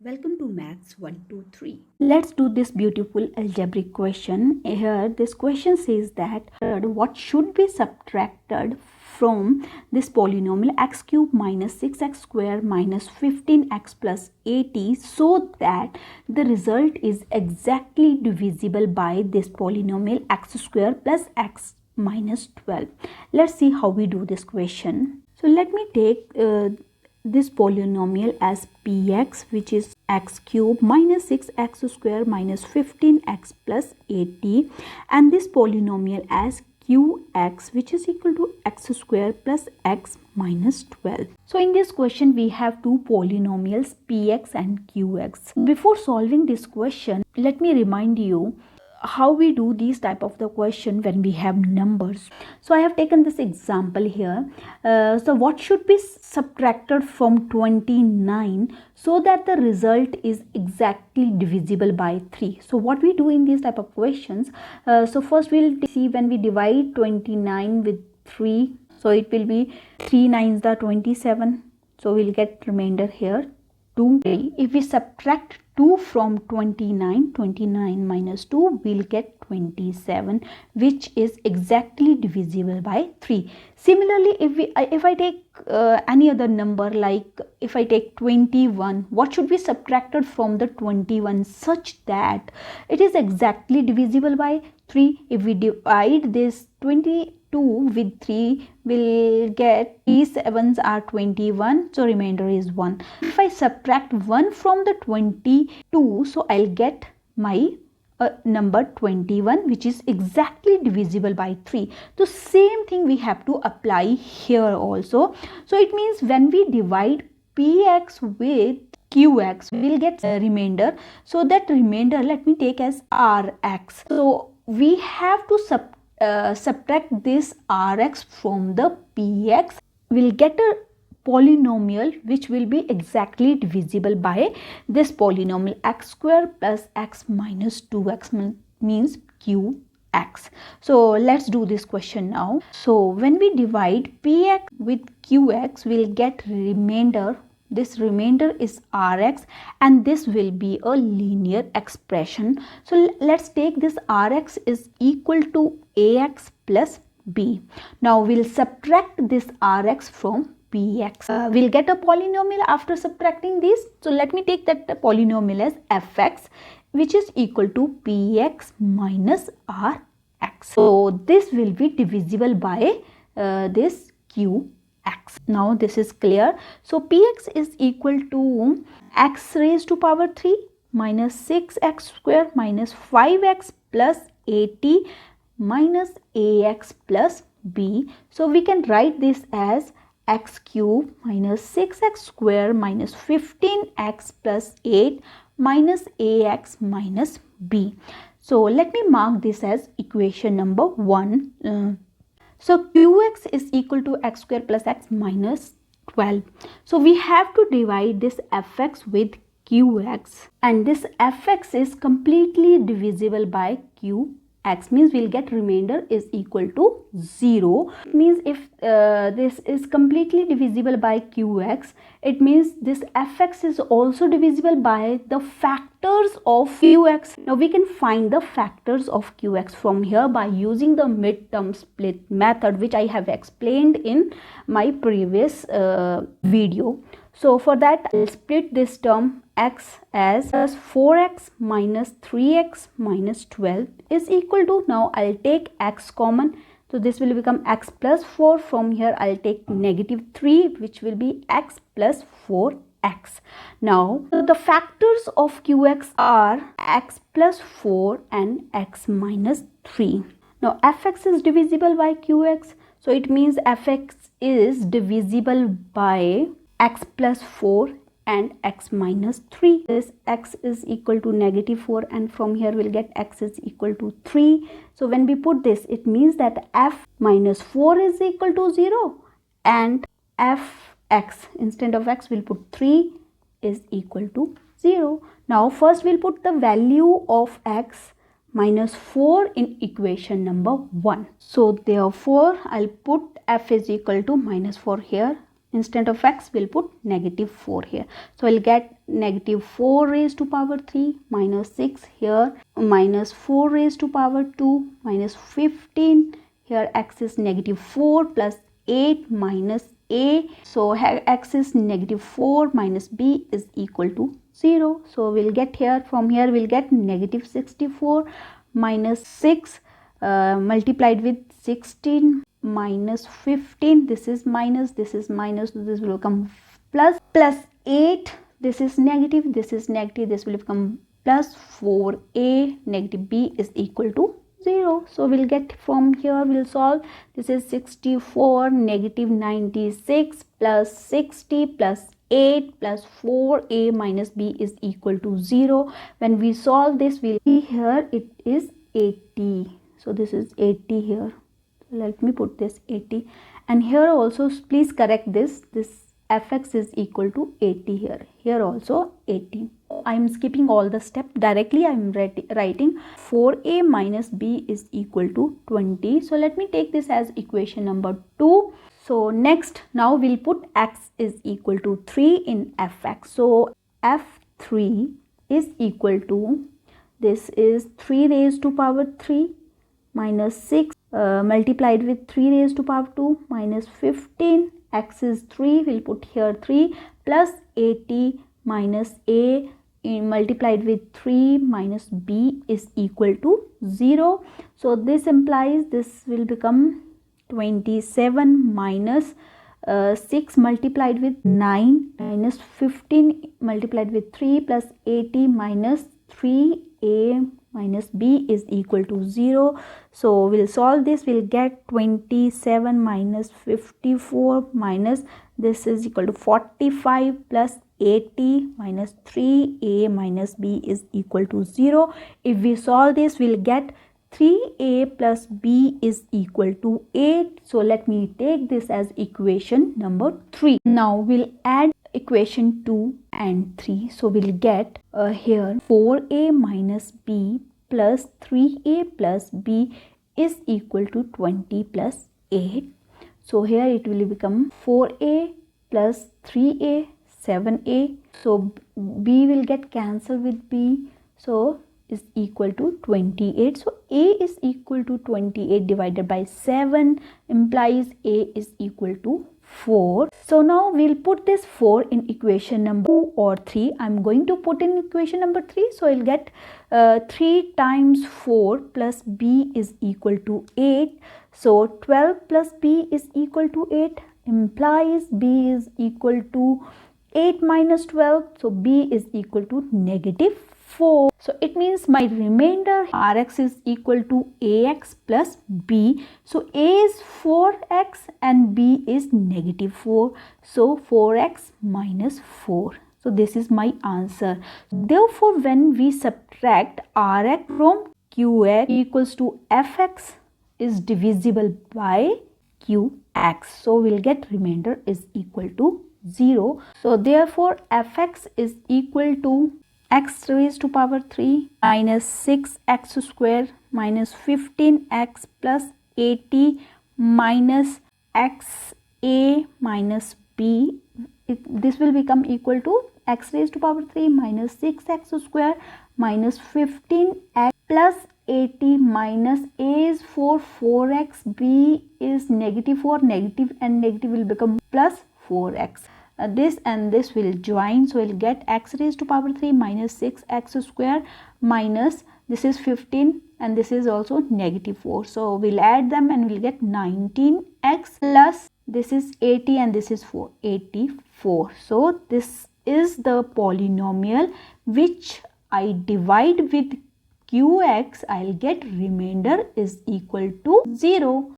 Welcome to Maths 123. Let's do this beautiful algebraic question. Here this question says that what should be subtracted from this polynomial x cube minus 6x square minus 15x plus 80 so that the result is exactly divisible by this polynomial x square plus x minus 12. Let's see how we do this question. So let me take this polynomial as px, which is x cube minus 6x square minus 15x plus 80, and this polynomial as qx, which is equal to x square plus x minus 12. So in this question we have two polynomials px and qx. Before solving this question, let me remind you how we do these type of the question when we have numbers. So I have taken this example here. So what should be subtracted from 29 so that the result is exactly divisible by 3? So what we do in these type of questions, so first we'll see when we divide 29 with 3, so it will be 3 9s are 27, so we'll get remainder here 2. If we subtract 2 from 29, 29 minus 2, we'll get 27, which is exactly divisible by 3. Similarly, if I take any other number, like if I take 21, what should be subtracted from the 21 such that it is exactly divisible by 3? If we divide this 22 with 3, we'll get 3 7s are 21, so remainder is 1. If I subtract 1 from the 22, so I'll get my number 21, which is exactly divisible by 3. So same thing we have to apply here also. So it means when we divide px with qx, we'll get a remainder. So that remainder, let me take as rx. So we have to subtract this rx from the px. We'll get a polynomial which will be exactly divisible by this polynomial x square plus x minus 2x means qx. So let's do this question now. So when we divide px with qx, we'll get remainder. This remainder is rx and this will be a linear expression. So let's take this rx is equal to ax plus b. Now we'll subtract this rx from px. We'll get a polynomial after subtracting this. So let me take that polynomial as fx, which is equal to px minus rx. So this will be divisible by this qx. Now this is clear. So px is equal to x raised to power 3 minus 6x square minus 5x plus 80 minus ax plus b. So we can write this as x cube minus 6x square minus 15x plus 8 minus ax minus b. So let me mark this as equation number 1. So qx is equal to x square plus x minus 12. So we have to divide this fx with qx, and this fx is completely divisible by qx, means we'll get remainder is equal to 0. It means if this is completely divisible by qx, it means this fx is also divisible by the factors of qx. Now we can find the factors of qx from here by using the midterm split method, which I have explained in my previous video. So for that, I'll split this term x as 4x minus 3x minus 12 is equal to, now I'll take x common. So this will become x plus 4. From here I'll take negative 3, which will be x plus 4x. Now the factors of qx are x plus 4 and x minus 3. Now fx is divisible by qx. So it means fx is divisible by x plus 4 and x minus 3. This x is equal to negative 4, and from here we'll get x is equal to 3. So when we put this, it means that f minus 4 is equal to 0, and fx, instead of x we'll put 3 is equal to 0. Now first we'll put the value of x minus 4 in equation number 1. So therefore I'll put f is equal to minus 4 here instead of x we'll put negative 4 here. So we'll get negative 4 raised to power 3 minus 6 here, minus 4 raised to power 2 minus 15. Here x is negative 4 plus 8 minus a. So x is negative 4 minus b is equal to 0. So we'll get here, from here we'll get negative 64 minus 6 multiplied with 16 minus 15. This is minus, this is minus, so this will become plus, plus 8. This is negative, this is negative, this will become plus 4a negative b is equal to 0. So we'll get, from here we'll solve. This is 64 negative 96 plus 60 plus 8 plus 4a minus b is equal to 0. When we solve this, we'll see here it is 80. So this is 80 here. Let me put this 80, and here also please correct this. This fx is equal to 80 here. Here also 80. I am skipping all the step. Directly I am writing 4a minus b is equal to 20. So let me take this as equation number 2. So next, now we'll put x is equal to 3 in fx. So f3 is equal to, this is 3 raised to power 3 minus 6 multiplied with 3 raised to power 2 minus 15. X is 3, we'll put here 3 plus 80 minus a multiplied with 3 minus b is equal to 0. So this implies this will become 27 minus 6 multiplied with 9 minus 15 multiplied with 3 plus 80 minus 3a minus b is equal to 0. So we'll solve this. We'll get 27 minus 54 minus, this is equal to 45 plus 80 minus 3a minus b is equal to 0. If we solve this, we'll get 3a plus b is equal to 8. So let me take this as equation number 3. Now we'll add equation 2 and 3. So we'll get here 4a minus b plus 3a plus b is equal to 20 plus 8. So here it will become 4a plus 3a, 7a. So b will get cancelled with b. So is equal to 28. So a is equal to 28 divided by 7 implies a is equal to 4. So now we'll put this 4 in equation number 2 or 3. I'm going to put in equation number 3. So I'll get 3 times 4 plus b is equal to 8. So 12 plus b is equal to 8 implies b is equal to 8 minus 12. So b is equal to negative 4. So it means my remainder Rx is equal to Ax plus B. So A is 4x and B is negative 4. So 4x minus 4. So this is my answer. Therefore, when we subtract Rx from Qx equals to Fx is divisible by Qx. So we'll get remainder is equal to 0. So therefore, Fx is equal to x raised to power 3 minus 6x square minus 15x plus 80 minus x a minus b. This will become equal to x raised to power 3 minus 6x square minus 15x plus 80 minus a is 4x, b is negative 4, negative and negative will become plus 4x. This and this will join, so we'll get x raised to power 3 minus 6x square minus, this is 15 and this is also negative 4. So we'll add them and we'll get 19x plus this is 80 and this is 84. So this is the polynomial which I divide with Qx, I'll get remainder is equal to 0.